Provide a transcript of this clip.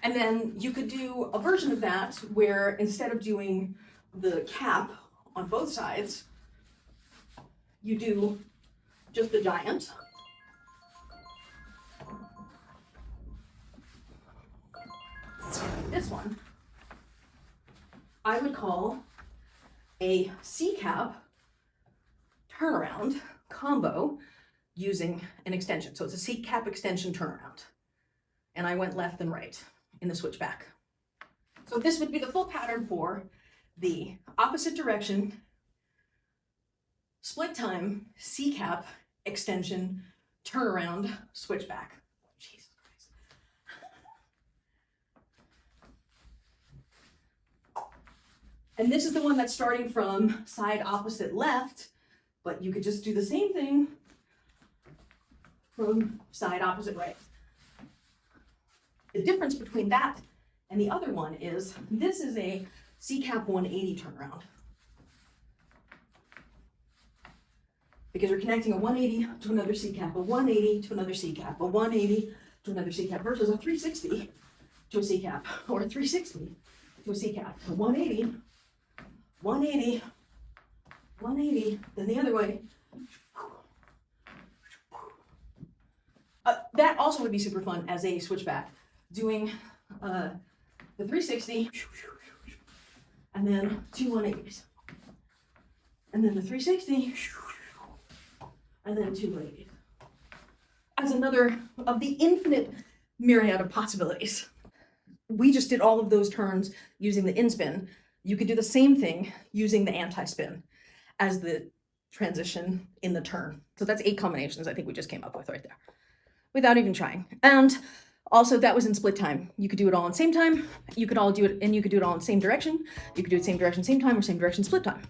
And then you could do a version of that where instead of doing the cap on both sides, you do just the giant. This one I would call a C-cap turnaround combo using an extension. So it's a C-cap extension turnaround. And I went left and right in the switchback. So this would be the full pattern for the opposite direction, split time, C-cap extension, turnaround, switchback. Jesus Christ. And this is the one that's starting from side opposite left, but you could just do the same thing from side opposite right. The difference between that and the other one is this is a C-cap 180 turnaround. Because you're connecting a 180 to another C-cap, a 180 to another C-cap, a 180 to another C-cap versus a 360 to a C-cap, or a 360 to a C-cap. A 180, 180, 180, then the other way. That also would be super fun as a switchback, doing the 360 and then two 180s, and then the 360 and then two 180s as another of the infinite myriad of possibilities. We just did all of those turns using the in-spin. You could do the same thing using the anti-spin as the transition in the turn. So that's 8 combinations I think we just came up with right there without even trying. And also that was in split time. You could do it all in same time. You could all do it, and you could do it all in same direction. You could do it same direction, same time, or same direction, split time.